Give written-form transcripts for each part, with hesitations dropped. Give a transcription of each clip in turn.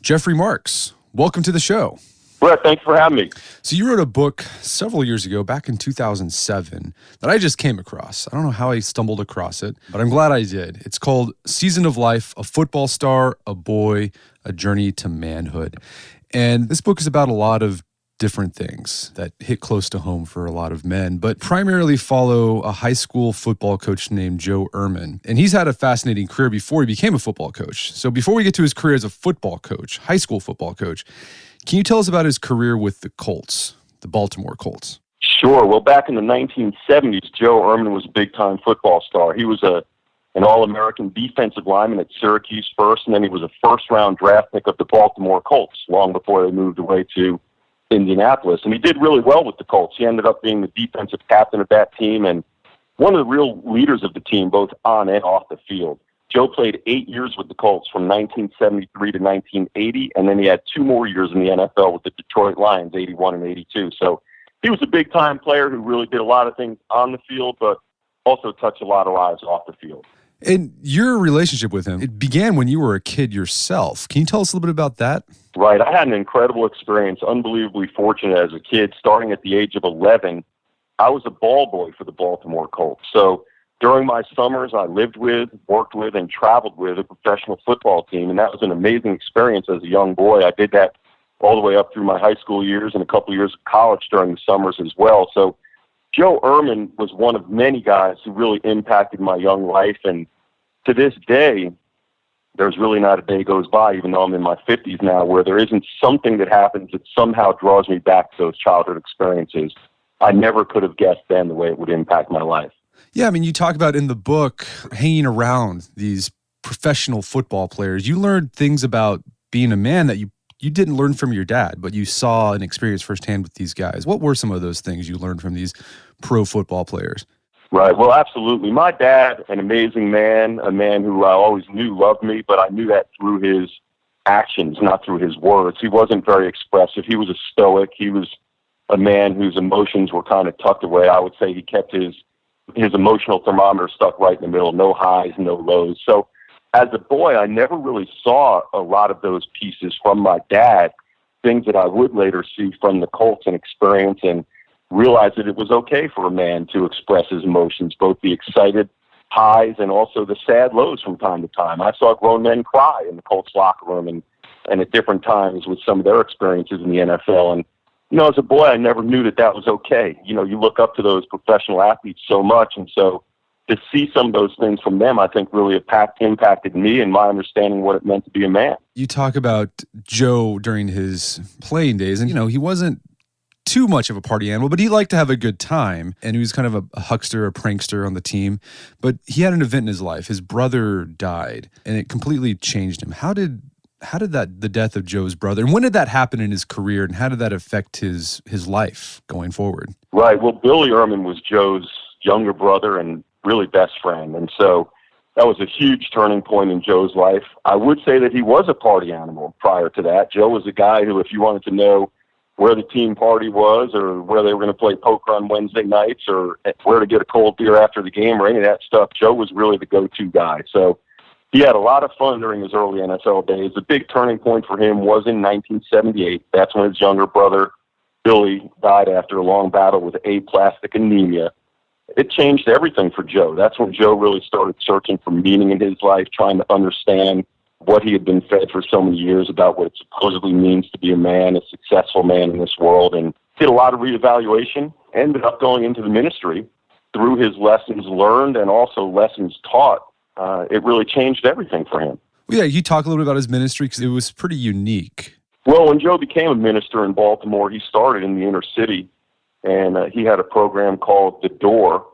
Jeffrey Marx, welcome to the show. Brett, thanks for having me. So you wrote a book several years ago, back in 2007, that I just came across. I don't know how I stumbled across it, but I'm glad I did. It's called Season of Life, A Football Star, a Boy, A Journey to Manhood. And this book is about a lot of different things that hit close to home for a lot of men, but primarily follow a high school football coach named Joe Ehrmann. And he's had a fascinating career before he became a football coach. So before we get to his career as a football coach, high school football coach, can you tell us about his career with the Colts, the Baltimore Colts? Sure. Well, back in the 1970s, Joe Ehrmann was a big-time football star. He was an All-American defensive lineman at Syracuse first, and then he was a first-round draft pick of the Baltimore Colts long before they moved away to Indianapolis. And he did really well with the Colts. He ended up being the defensive captain of that team and one of the real leaders of the team, both on and off the field. Joe played 8 years with the Colts from 1973 to 1980, and then he had 2 more years in the NFL with the Detroit Lions, 81 and 82. So he was a big-time player who really did a lot of things on the field, but also touched a lot of lives off the field. And your relationship with him, it began when you were a kid yourself. Can you tell us a little bit about that? Right. I had an incredible experience, unbelievably fortunate as a kid. Starting at the age of 11, I was a ballboy for the Baltimore Colts. So during my summers, I lived with, worked with, and traveled with a professional football team, and that was an amazing experience as a young boy. I did that all the way up through my high school years and a couple years of college during the summers as well. So Joe Ehrmann was one of many guys who really impacted my young life, and to this day, there's really not a day goes by, even though I'm in my 50s now, where there isn't something that happens that somehow draws me back to those childhood experiences. I never could have guessed then the way it would impact my life. Yeah, I mean, you talk about in the book hanging around these professional football players. You learned things about being a man that you didn't learn from your dad, but you saw and experienced firsthand with these guys. What were some of those things you learned from these pro football players? Right. Well, absolutely. My dad, an amazing man, a man who I always knew loved me, but I knew that through his actions, not through his words. He wasn't very expressive. He was a stoic. He was a man whose emotions were kind of tucked away. I would say he kept his emotional thermometer stuck right in the middle, no highs, no lows. So as a boy, I never really saw a lot of those pieces from my dad, things that I would later see from the Colts and experience and realize that it was okay for a man to express his emotions, both the excited highs and also the sad lows from time to time. I saw grown men cry in the Colts locker room and at different times with some of their experiences in the NFL. And, as a boy, I never knew that was okay. You look up to those professional athletes so much. And so to see some of those things from them, I think really impacted me and my understanding what it meant to be a man. You talk about Joe during his playing days, and, he wasn't too much of a party animal, but he liked to have a good time, and he was kind of a huckster, a prankster on the team. But he had an event in his life. His brother died, and it completely changed him. How did the death of Joe's brother, and when did that happen in his career, and how did that affect his life going forward? Right. Well, Billy Ehrmann was Joe's younger brother and really best friend, and so that was a huge turning point in Joe's life. I would say that he was a party animal prior to that. Joe was a guy who, if you wanted to know where the team party was or where they were going to play poker on Wednesday nights or where to get a cold beer after the game or any of that stuff, Joe was really the go-to guy. So he had a lot of fun during his early NFL days. The big turning point for him was in 1978. That's when his younger brother, Billy, died after a long battle with aplastic anemia. It changed everything for Joe. That's when Joe really started searching for meaning in his life, trying to understand what he had been fed for so many years about what it supposedly means to be a man, a successful man in this world, and did a lot of reevaluation, ended up going into the ministry through his lessons learned and also lessons taught. It really changed everything for him. Well, yeah, you talk a little bit about his ministry because it was pretty unique. Well, when Joe became a minister in Baltimore, he started in the inner city, and he had a program called The Door,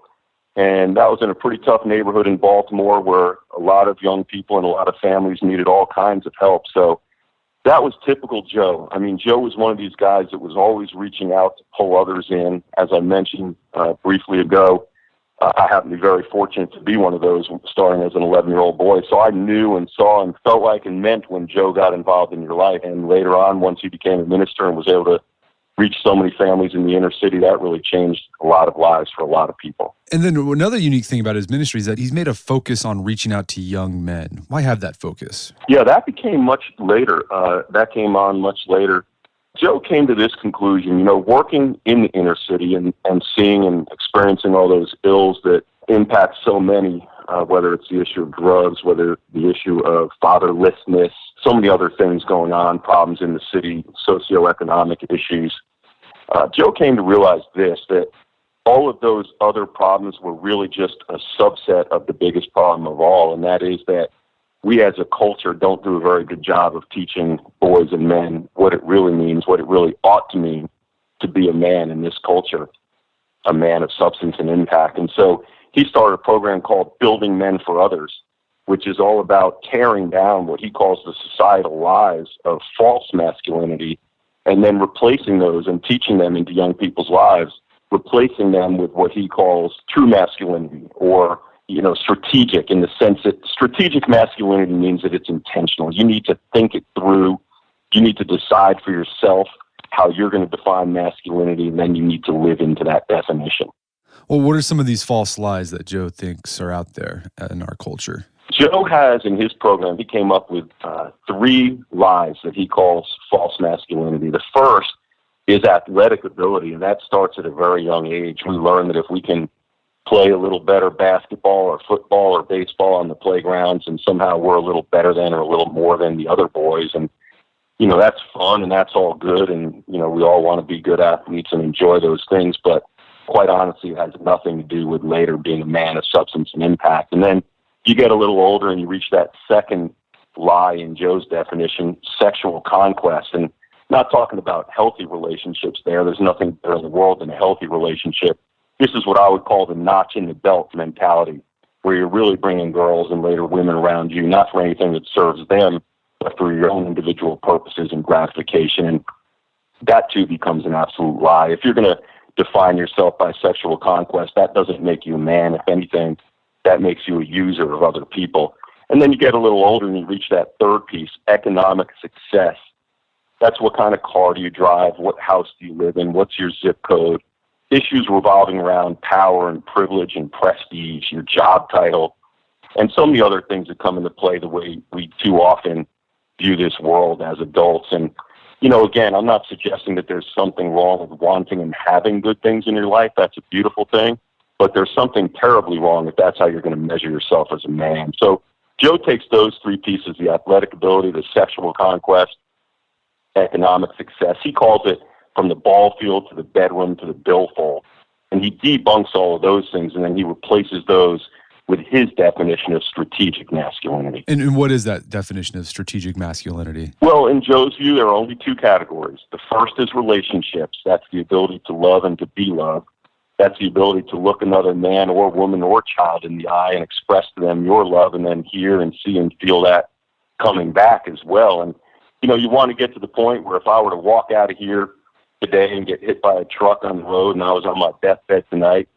and that was in a pretty tough neighborhood in Baltimore where a lot of young people and a lot of families needed all kinds of help. So that was typical Joe. I mean, Joe was one of these guys that was always reaching out to pull others in. As I mentioned briefly ago, I happen to be very fortunate to be one of those starting as an 11-year-old boy. So I knew and saw and felt like and meant when Joe got involved in your life. And later on, once he became a minister and was able to reached so many families in the inner city. That really changed a lot of lives for a lot of people. And then another unique thing about his ministry is that he's made a focus on reaching out to young men. Why have that focus? Yeah, that became much later. That came on much later. Joe came to this conclusion, working in the inner city and seeing and experiencing all those ills that impact so many, whether it's the issue of drugs, whether the issue of fatherlessness, so many other things going on, problems in the city, socioeconomic issues. Joe came to realize that all of those other problems were really just a subset of the biggest problem of all, and that is that we as a culture don't do a very good job of teaching boys and men what it really means, what it really ought to mean to be a man in this culture, a man of substance and impact. And so he started a program called Building Men for Others, which is all about tearing down what he calls the societal lies of false masculinity and then replacing those and teaching them into young people's lives, replacing them with what he calls true masculinity or strategic, in the sense that strategic masculinity means that it's intentional. You need to think it through. You need to decide for yourself how you're going to define masculinity, and then you need to live into that definition. Well, what are some of these false lies that Joe thinks are out there in our culture? Joe has, in his program, he came up with 3 lies that he calls false masculinity. The first is athletic ability, and that starts at a very young age. We learn that if we can play a little better basketball or football or baseball on the playgrounds, and somehow we're a little better than or a little more than the other boys. And, that's fun and that's all good. And, we all want to be good athletes and enjoy those things. But quite honestly, it has nothing to do with later being a man of substance and impact. And then you get a little older and you reach that second lie in Joe's definition, sexual conquest. And not talking about healthy relationships there. There's nothing better in the world than a healthy relationship. This is what I would call the notch in the belt mentality, where you're really bringing girls and later women around you, not for anything that serves them, but for your own individual purposes and gratification. And that, too, becomes an absolute lie. If you're going to define yourself by sexual conquest, that doesn't make you a man. If anything, that makes you a user of other people. And then you get a little older and you reach that third piece, economic success. That's what kind of car do you drive? What house do you live in? What's your zip code? Issues revolving around power and privilege and prestige, your job title, and so many other things that come into play the way we too often view this world as adults. And, again, I'm not suggesting that there's something wrong with wanting and having good things in your life. That's a beautiful thing. But there's something terribly wrong if that's how you're going to measure yourself as a man. So Joe takes those 3 pieces, the athletic ability, the sexual conquest, economic success. He calls it from the ball field to the bedroom to the billfold. And he debunks all of those things, and then he replaces those with his definition of strategic masculinity. And what is that definition of strategic masculinity? Well, in Joe's view, there are only 2 categories. The first is relationships. That's the ability to love and to be loved. That's the ability to look another man or woman or child in the eye and express to them your love, and then hear and see and feel that coming back as well. And, you want to get to the point where if I were to walk out of here today and get hit by a truck on the road and I was on my deathbed tonight,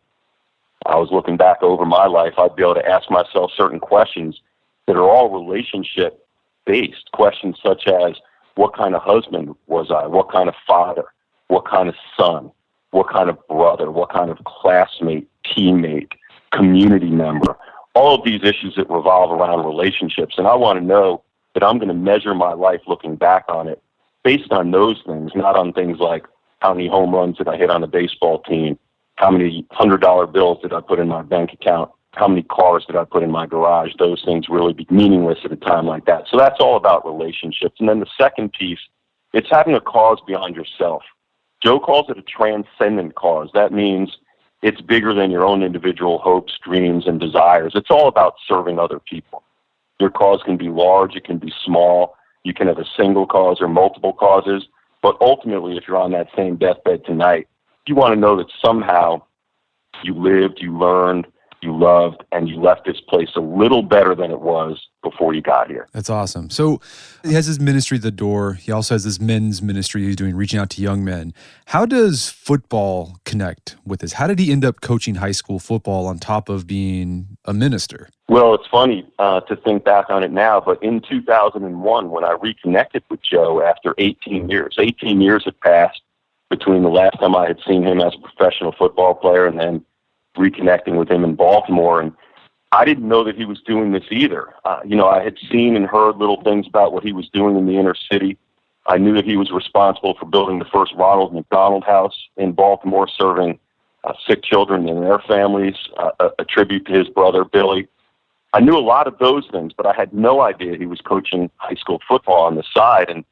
I was looking back over my life, I'd be able to ask myself certain questions that are all relationship-based. Questions such as, what kind of husband was I? What kind of father? What kind of son? What kind of brother? What kind of classmate, teammate, community member? All of these issues that revolve around relationships. And I want to know that I'm going to measure my life looking back on it based on those things, not on things like how many home runs did I hit on the baseball team, how many $100 bills did I put in my bank account, how many cars did I put in my garage. Those things really be meaningless at a time like that. So that's all about relationships. And then the second piece, it's having a cause beyond yourself. Joe calls it a transcendent cause. That means it's bigger than your own individual hopes, dreams, and desires. It's all about serving other people. Your cause can be large, it can be small. You can have a single cause or multiple causes. But ultimately, if you're on that same deathbed tonight, you want to know that somehow you lived, you learned, you loved, and you left this place a little better than it was before you got here. That's awesome. So he has his ministry at the door. He also has this men's ministry he's doing, reaching out to young men. How does football connect with this? How did he end up coaching high school football on top of being a minister? Well, it's funny to think back on it now, but in 2001, when I reconnected with Joe after 18 years had passed, between the last time I had seen him as a professional football player and then reconnecting with him in Baltimore. And I didn't know that he was doing this either. I had seen and heard little things about what he was doing in the inner city. I knew that he was responsible for building the first Ronald McDonald House in Baltimore, serving sick children and their families, a tribute to his brother, Billy. I knew a lot of those things, but I had no idea he was coaching high school football on the side. And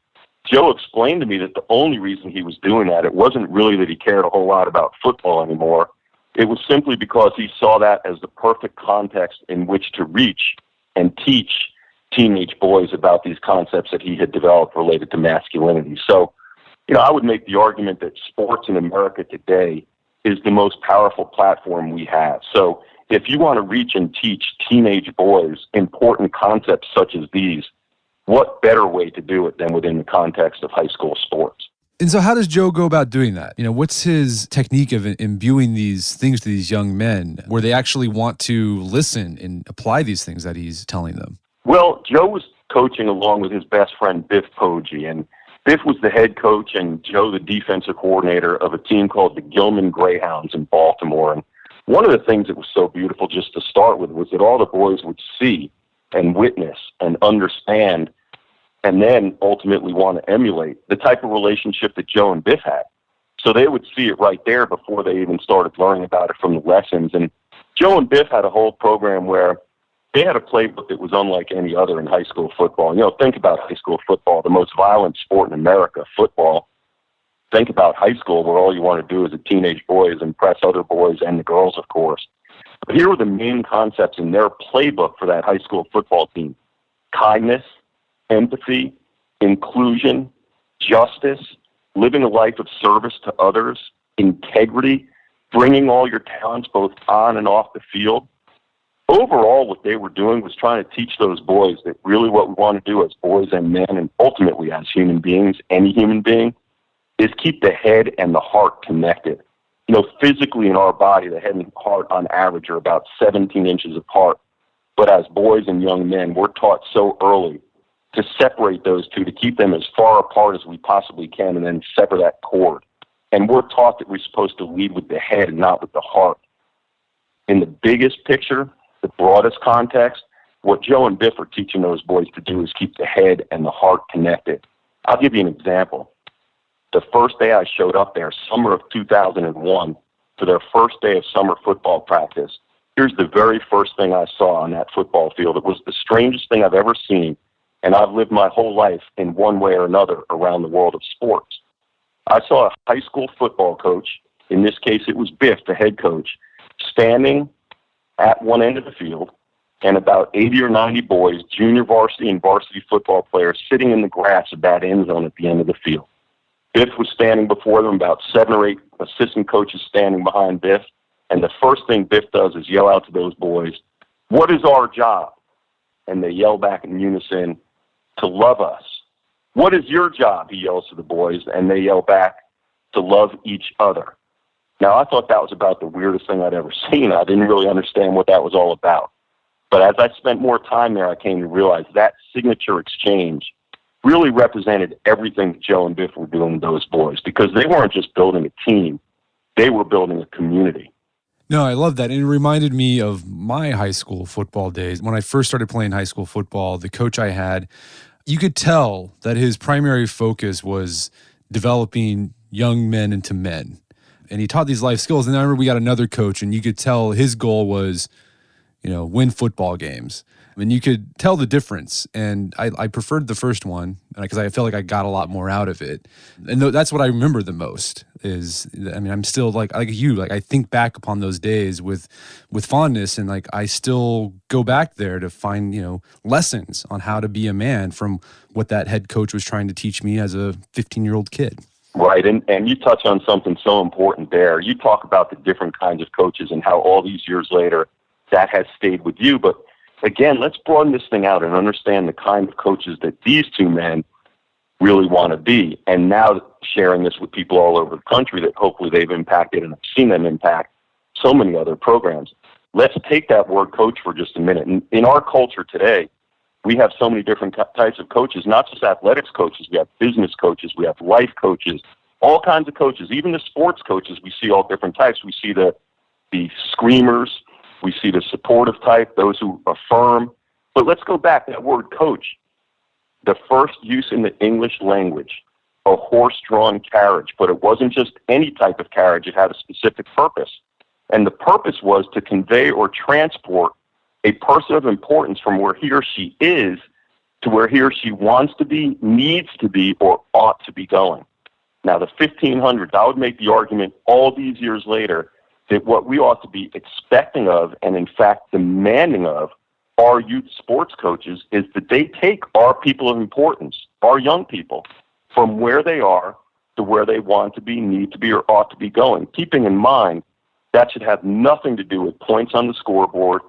Joe explained to me that the only reason he was doing that, it wasn't really that he cared a whole lot about football anymore. It was simply because he saw that as the perfect context in which to reach and teach teenage boys about these concepts that he had developed related to masculinity. So, I would make the argument that sports in America today is the most powerful platform we have. So if you want to reach and teach teenage boys important concepts such as these, what better way to do it than within the context of high school sports? And so how does Joe go about doing that? What's his technique of imbuing these things to these young men where they actually want to listen and apply these things that he's telling them? Well, Joe was coaching along with his best friend, Biff Poggi, and Biff was the head coach and Joe the defensive coordinator of a team called the Gilman Greyhounds in Baltimore. And one of the things that was so beautiful just to start with was that all the boys would see and witness and understand and then ultimately want to emulate the type of relationship that Joe and Biff had. So they would see it right there before they even started learning about it from the lessons. And Joe and Biff had a whole program where they had a playbook that was unlike any other in high school football. Think about high school football, the most violent sport in America, football. Think about high school where all you want to do as a teenage boy is impress other boys and the girls, of course. But here were the main concepts in their playbook for that high school football team: kindness, empathy, inclusion, justice, living a life of service to others, integrity, bringing all your talents both on and off the field. Overall, what they were doing was trying to teach those boys that really what we want to do as boys and men, and ultimately as human beings, any human being, is keep the head and the heart connected. Physically in our body, the head and heart on average are about 17 inches apart. But as boys and young men, we're taught so early to separate those two, to keep them as far apart as we possibly can, and then sever that cord. And we're taught that we're supposed to lead with the head and not with the heart. In the biggest picture, the broadest context, what Joe and Biff are teaching those boys to do is keep the head and the heart connected. I'll give you an example. The first day I showed up there, summer of 2001, for their first day of summer football practice, here's the very first thing I saw on that football field. It was the strangest thing I've ever seen, and I've lived my whole life in one way or another around the world of sports. I saw a high school football coach, in this case it was Biff, the head coach, standing at one end of the field, and about 80 or 90 boys, junior varsity and varsity football players, sitting in the grass of that end zone at the end of the field. Biff was standing before them, about 7 or 8 assistant coaches standing behind Biff, and the first thing Biff does is yell out to those boys, "What is our job?" And they yell back in unison, "To love us." "What is your job?" he yells to the boys, and they yell back, "To love each other." Now, I thought that was about the weirdest thing I'd ever seen. I didn't really understand what that was all about. But as I spent more time there, I came to realize that signature exchange really represented everything that Joe and Biff were doing with those boys, because they weren't just building a team, they were building a community. No, I love that. And it reminded me of my high school football days. When I first started playing high school football, the coach I had, you could tell that his primary focus was developing young men into men. And he taught these life skills. And I remember we got another coach, and you could tell his goal was, win football games. And you could tell the difference. And I preferred the first one because I felt like I got a lot more out of it. And that's what I remember the most is, I'm still like you, I think back upon those days with fondness, and I still go back there to find, lessons on how to be a man from what that head coach was trying to teach me as a 15-year-old kid. Right, and you touch on something so important there. You talk about the different kinds of coaches and how all these years later that has stayed with you. But again, let's broaden this thing out and understand the kind of coaches that these two men really want to be. And now sharing this with people all over the country that hopefully they've impacted and have seen them impact so many other programs. Let's take that word coach for just a minute. In our culture today, we have so many different types of coaches, not just athletics coaches. We have business coaches. We have life coaches, all kinds of coaches, even the sports coaches, we see all different types. We see the screamers, we see the supportive type, those who affirm. But let's go back, that word coach, the first use in the English language, a horse-drawn carriage, but it wasn't just any type of carriage, it had a specific purpose. And the purpose was to convey or transport a person of importance from where he or she is to where he or she wants to be, needs to be, or ought to be going. Now, the 1500s, I would make the argument all these years later that what we ought to be expecting of and, in fact, demanding of our youth sports coaches is that they take our people of importance, our young people, from where they are to where they want to be, need to be, or ought to be going, keeping in mind that should have nothing to do with points on the scoreboard,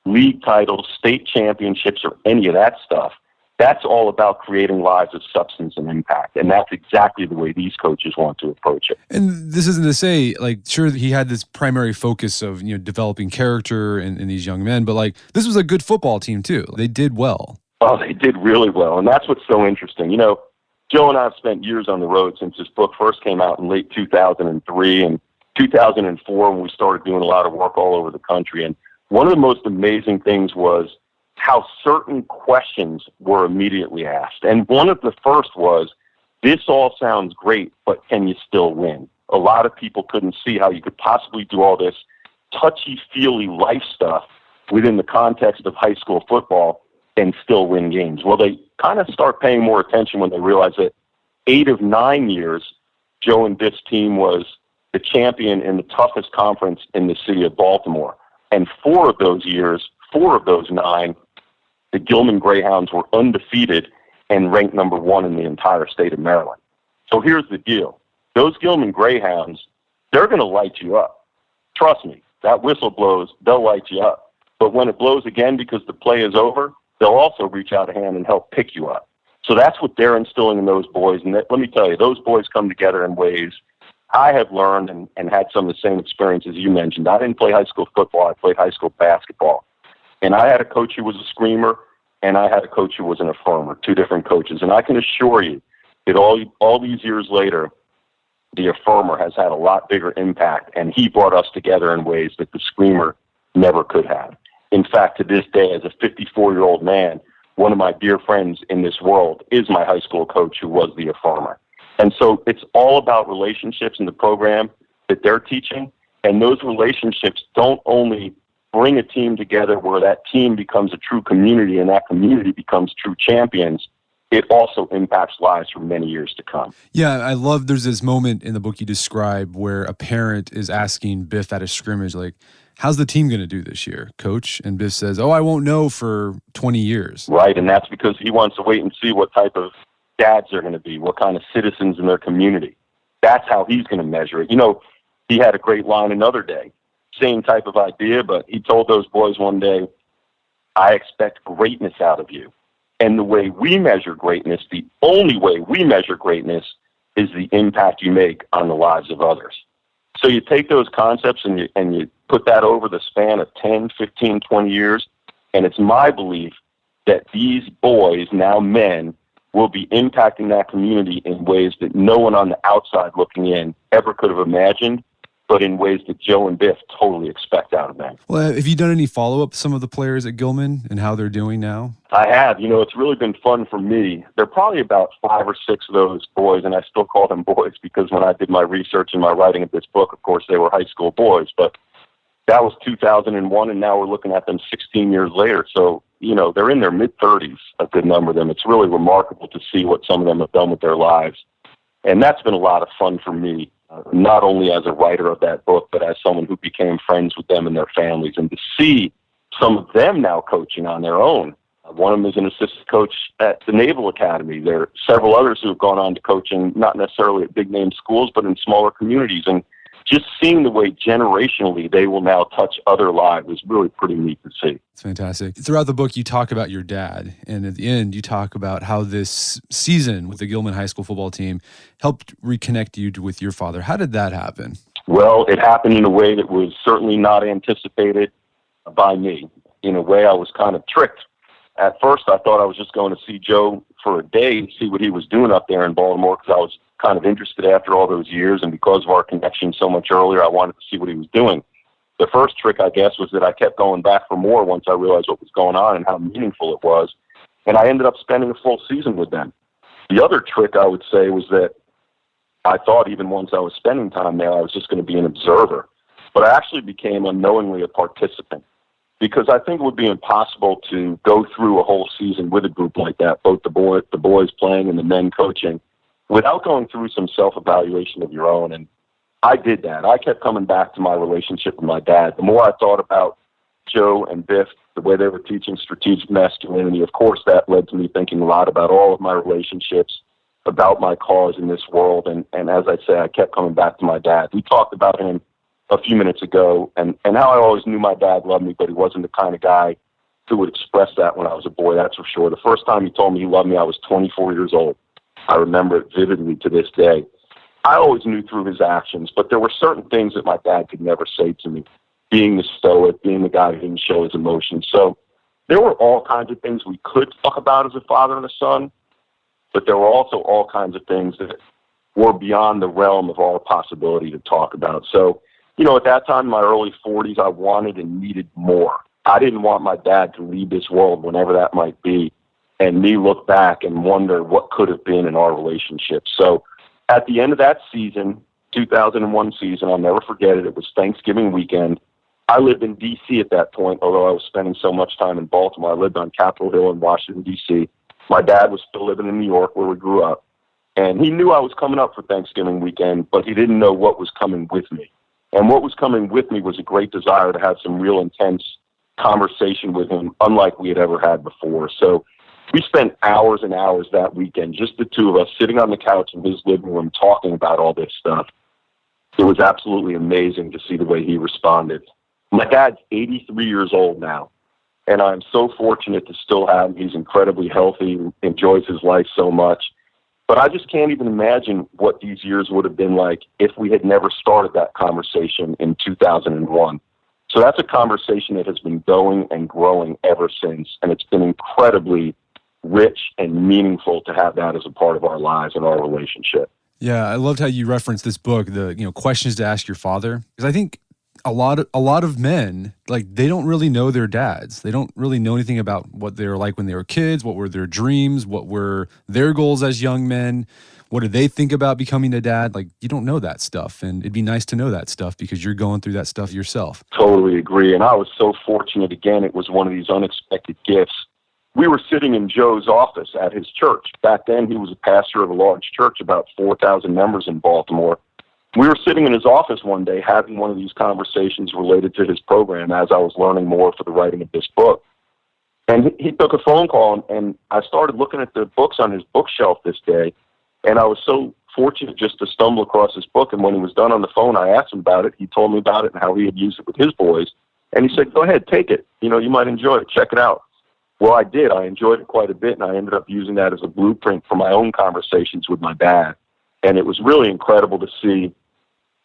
league titles, state championships, or any of that stuff. That's all about creating lives of substance and impact, and that's exactly the way these coaches want to approach it. And this isn't to say, like, sure, he had this primary focus of, developing character in these young men, but, like, this was a good football team, too. They did well. Oh, they did really well, and that's what's so interesting. Joe and I have spent years on the road since his book first came out in late 2003 and 2004 when we started doing a lot of work all over the country. And one of the most amazing things was how certain questions were immediately asked. And one of the first was, this all sounds great, but can you still win? A lot of people couldn't see how you could possibly do all this touchy-feely life stuff within the context of high school football and still win games. Well, they kind of start paying more attention when they realize that 8 of 9 years, Joe and Biff's team was the champion in the toughest conference in the city of Baltimore. And 4 of those years, 4 of those 9, the Gilman Greyhounds were undefeated and ranked number 1 in the entire state of Maryland. So here's the deal. Those Gilman Greyhounds, they're going to light you up. Trust me, that whistle blows, they'll light you up. But when it blows again because the play is over, they'll also reach out a hand and help pick you up. So that's what they're instilling in those boys. And let me tell you, those boys come together in ways I have learned and had some of the same experiences you mentioned. I didn't play high school football. I played high school basketball. And I had a coach who was a screamer, and I had a coach who was an affirmer, 2 different coaches. And I can assure you that all these years later, the affirmer has had a lot bigger impact, and he brought us together in ways that the screamer never could have. In fact, to this day, as a 54-year-old man, one of my dear friends in this world is my high school coach who was the affirmer. And so it's all about relationships in the program that they're teaching, and those relationships don't only bring a team together where that team becomes a true community and that community becomes true champions, it also impacts lives for many years to come. Yeah, I love there's this moment in the book you describe where a parent is asking Biff at a scrimmage, like, how's the team going to do this year, coach? And Biff says, I won't know for 20 years. Right, and that's because he wants to wait and see what type of dads they're going to be, what kind of citizens in their community. That's how he's going to measure it. He had a great line another day. Same type of idea, but he told those boys one day, I expect greatness out of you. And the way we measure greatness, the only way we measure greatness, is the impact you make on the lives of others. So you take those concepts and you put that over the span of 10, 15, 20 years, and it's my belief that these boys, now men, will be impacting that community in ways that no one on the outside looking in ever could have imagined, but in ways that Joe and Biff totally expect out of them. Well, have you done any follow-up some of the players at Gilman and how they're doing now? I have. It's really been fun for me. There are probably about 5 or 6 of those boys, and I still call them boys because when I did my research and my writing of this book, of course, they were high school boys. But that was 2001, and now we're looking at them 16 years later. So, they're in their mid-30s, a good number of them. It's really remarkable to see what some of them have done with their lives. And that's been a lot of fun for me. Not only as a writer of that book, but as someone who became friends with them and their families, and to see some of them now coaching on their own. One of them is an assistant coach at the Naval Academy. There are several others who have gone on to coaching, not necessarily at big-name schools, but in smaller communities. And just seeing the way generationally they will now touch other lives is really pretty neat to see. It's fantastic. Throughout the book, you talk about your dad, and at the end, you talk about how this season with the Gilman High School football team helped reconnect you with your father. How did that happen? Well, it happened in a way that was certainly not anticipated by me. In a way, I was kind of tricked. At first, I thought I was just going to see Joe for a day to see what he was doing up there in Baltimore because I was kind of interested after all those years, and because of our connection so much earlier, I wanted to see what he was doing. The first trick, I guess, was that I kept going back for more once I realized what was going on and how meaningful it was, and I ended up spending a full season with them. The other trick, I would say, was that I thought even once I was spending time there, I was just going to be an observer. But I actually became unknowingly a participant because I think it would be impossible to go through a whole season with a group like that, both the boys playing and the men coaching, without going through some self-evaluation of your own. And I did that. I kept coming back to my relationship with my dad. The more I thought about Joe and Biff, the way they were teaching strategic masculinity, of course, that led to me thinking a lot about all of my relationships, about my cause in this world. And as I say, I kept coming back to my dad. We talked about him a few minutes ago and how I always knew my dad loved me, but he wasn't the kind of guy who would express that when I was a boy, that's for sure. The first time he told me he loved me, I was 24 years old. I remember it vividly to this day. I always knew through his actions, but there were certain things that my dad could never say to me, being the stoic, being the guy who didn't show his emotions. So there were all kinds of things we could talk about as a father and a son, but there were also all kinds of things that were beyond the realm of our possibility to talk about. So, at that time, in my early 40s, I wanted and needed more. I didn't want my dad to leave this world, whenever that might be, and me look back and wonder what could have been in our relationship. So at the end of that season, 2001 season, I'll never forget it. It was Thanksgiving weekend. I lived in D.C. at that point, although I was spending so much time in Baltimore. I lived on Capitol Hill in Washington, D.C. My dad was still living in New York, where we grew up. And he knew I was coming up for Thanksgiving weekend, but he didn't know what was coming with me. And what was coming with me was a great desire to have some real intense conversation with him, unlike we had ever had before. So we spent hours and hours that weekend, just the two of us, sitting on the couch in his living room talking about all this stuff. It was absolutely amazing to see the way he responded. My dad's 83 years old now, and I'm so fortunate to still have him. He's incredibly healthy, enjoys his life so much. But I just can't even imagine what these years would have been like if we had never started that conversation in 2001. So that's a conversation that has been going and growing ever since, and it's been incredibly rich and meaningful to have that as a part of our lives and our relationship. Yeah, I loved how you referenced this book, the questions to ask your father, because I think a lot of men, they don't really know their dads. They don't really know anything about what they were like when they were kids, what were their dreams, what were their goals as young men, what did they think about becoming a dad? You don't know that stuff, and it'd be nice to know that stuff because you're going through that stuff yourself. Totally agree, and I was so fortunate. Again, it was one of these unexpected gifts. We were sitting in Joe's office at his church. Back then, he was a pastor of a large church, about 4,000 members in Baltimore. We were sitting in his office one day having one of these conversations related to his program as I was learning more for the writing of this book. And he took a phone call, and I started looking at the books on his bookshelf this day, and I was so fortunate just to stumble across this book. And when he was done on the phone, I asked him about it. He told me about it and how he had used it with his boys. And he said, "Go ahead, take it. You might enjoy it. Check it out." Well, I did. I enjoyed it quite a bit, and I ended up using that as a blueprint for my own conversations with my dad. And it was really incredible to see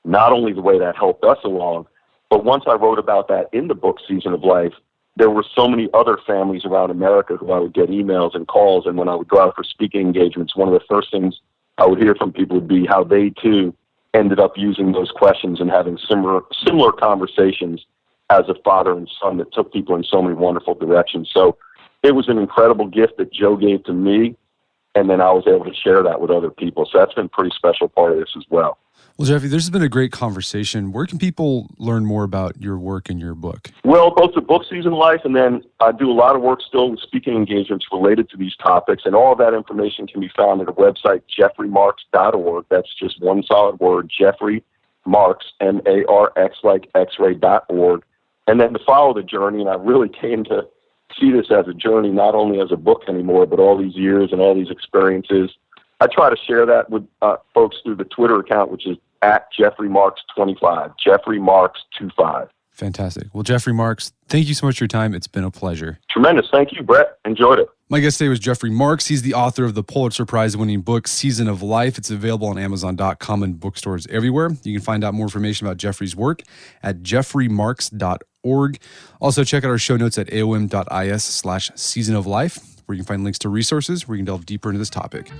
not only the way that helped us along, but once I wrote about that in the book Season of Life, there were so many other families around America who I would get emails and calls, and when I would go out for speaking engagements, one of the first things I would hear from people would be how they, too, ended up using those questions and having similar conversations as a father and son that took people in so many wonderful directions. So it was an incredible gift that Joe gave to me, and then I was able to share that with other people. So that's been a pretty special part of this as well. Well, Jeffrey, this has been a great conversation. Where can people learn more about your work and your book? Well, both the book Season of Life, and then I do a lot of work still with speaking engagements related to these topics, and all of that information can be found at a website, jeffreymarx.org. That's just one solid word, Jeffrey Marx, M-A-R-X, like x-ray.org. And then to follow the journey, and I really came to see this as a journey, not only as a book anymore, but all these years and all these experiences. I try to share that with folks through the Twitter account, which is at Jeffrey Marx 25, Jeffrey Marx 25. Fantastic. Well, Jeffrey Marx, thank you so much for your time. It's been a pleasure. Tremendous. Thank you, Brett. Enjoyed it. My guest today was Jeffrey Marx. He's the author of the Pulitzer Prize-winning book, Season of Life. It's available on Amazon.com and bookstores everywhere. You can find out more information about Jeffrey's work at jeffreymarx.org. Also, check out our show notes at aom.is/seasonoflife. where you can find links to resources where you can delve deeper into this topic.